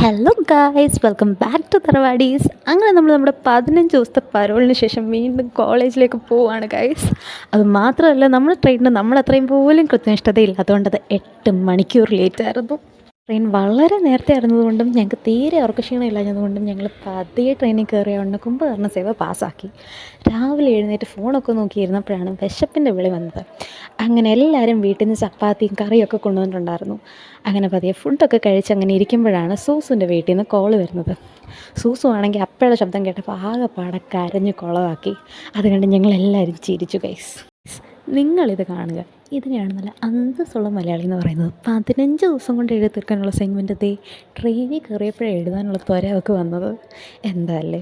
Hello guys, welcome back to Tharavadees. അങ്ങനെ നമ്മൾ നമ്മുടെ 15 ദിവസത്തെ പരോളിന് ശേഷം വീണ്ടും കോളേജിലേക്ക് പോവുകയാണ് ഗായ്സ്. അത് മാത്രമല്ല, നമ്മൾ ട്രെയിനിന് നമ്മളത്രയും പോലും കൃത്യനിഷ്ഠതയില്ലാത്തതുകൊണ്ട് 8 മണിക്കൂർ ലേറ്റായിരുന്നു. ട്രെയിൻ വളരെ നേരത്തെ ആയിരുന്നതുകൊണ്ടും ഞങ്ങൾക്ക് തീരെ ഉറക്കക്ഷീണം ഇല്ലാഞ്ഞതുകൊണ്ടും ഞങ്ങൾ പതിയെ ട്രെയിനിൽ കയറിയോണ്ട് കുംഭകർണ സേവ പാസ്സാക്കി. രാവിലെ എഴുന്നേറ്റ് ഫോണൊക്കെ നോക്കിയിരുന്നപ്പോഴാണ് വിശപ്പിൻ്റെ വിളി വന്നത്. അങ്ങനെ എല്ലാവരും വീട്ടിൽ നിന്ന് ചപ്പാത്തിയും കറിയൊക്കെ കൊണ്ടുവന്നിട്ടുണ്ടായിരുന്നു. അങ്ങനെ പതിയെ ഫുഡൊക്കെ കഴിച്ച് അങ്ങനെ ഇരിക്കുമ്പോഴാണ് സൂസുൻ്റെ വീട്ടിൽ നിന്ന് കോള് വരുന്നത്. സൂസു ആണെങ്കിൽ അപ്പയുടെ ശബ്ദം കേട്ടപ്പോൾ ആകെപ്പാടെ കരഞ്ഞ് കുളമാക്കി. അതുകൊണ്ട് ഞങ്ങളെല്ലാവരും ചിരിച്ചു ഗൈസ്. നിങ്ങളിത് കാണുക. ഇതിനെയാണ് നല്ല അന്തസ്സുള്ള മലയാളി എന്ന് പറയുന്നത്. 15 ദിവസം കൊണ്ട് എഴുതി തീർക്കാനുള്ള അസൈൻമെൻ്റ് ദേ ട്രെയിനിൽ കയറിയപ്പോഴേ എഴുതാനുള്ള ത്വരമൊക്കെ വന്നത്. എന്താ അല്ലേ?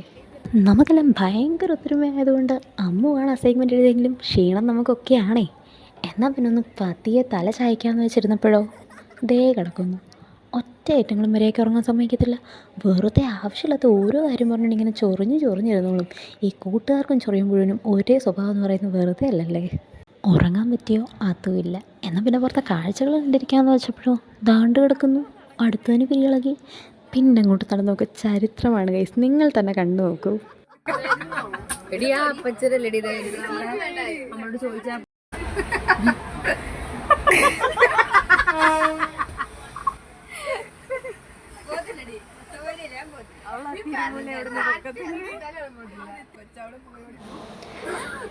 നമുക്കെല്ലാം ഭയങ്കര ഒത്തൊരുമയായതുകൊണ്ട് അമ്മുവാണ് അസൈൻമെൻ്റ് എഴുതിയെങ്കിലും ക്ഷീണം നമുക്കൊക്കെയാണേ. എന്നാൽ പിന്നെ ഒന്ന് പതിയെ തല ചായ്ക്കാമെന്ന് വെച്ചിരുന്നപ്പോഴോ ദേ കിടക്കുന്നു. ഒറ്റ ഐറ്റങ്ങളും വരെയൊക്കെ ഉറങ്ങാൻ സമ്മതിക്കത്തില്ല. വെറുതെ ആവശ്യമില്ലാത്ത ഓരോ കാര്യം പറഞ്ഞിട്ട് ഇങ്ങനെ ചൊറിഞ്ഞിരുന്നോളും. ഈ കൂട്ടുകാർക്കും ചൊറിയുമ്പോഴും ഒരേ സ്വഭാവം എന്ന് പറയുന്നത് വെറുതെ അല്ലല്ലേ. ഉറങ്ങാൻ പറ്റിയോ അതുമില്ല. എന്നാൽ പിന്നെ പുറത്തെ കാഴ്ചകൾ കണ്ടിരിക്കാമെന്ന് വെച്ചപ്പോഴോ ദാണ്ട് കിടക്കുന്നു. അടുത്തതിന് പിരികളകി. പിന്നെ അങ്ങോട്ട് നടന്നു നോക്കുക. ചരിത്രമാണ് ഗൈസ്, നിങ്ങൾ തന്നെ കണ്ടു നോക്കൂ.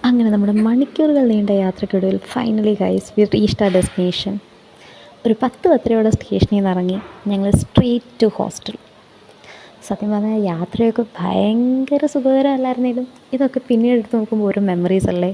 അങ്ങനെ നമ്മുടെ മണിക്കൂറുകൾ നീണ്ട യാത്രയ്ക്കൊടുവിൽ ഫൈനലി ഗൈസ് വി റീച്ച്ഡ് ആ ഡെസ്റ്റിനേഷൻ. ഒരു 10-10 സ്റ്റേഷനിൽ നിന്ന് ഇറങ്ങി ഞങ്ങൾ സ്ട്രെയിറ്റ് ടു ഹോസ്റ്റൽ. സത്യം പറഞ്ഞാൽ യാത്രയൊക്കെ ഭയങ്കര സുഖകരമല്ലായിരുന്നെങ്കിലും ഇതൊക്കെ പിന്നീട് എടുത്ത് നോക്കുമ്പോൾ ഓരോ മെമ്മറീസ് അല്ലേ.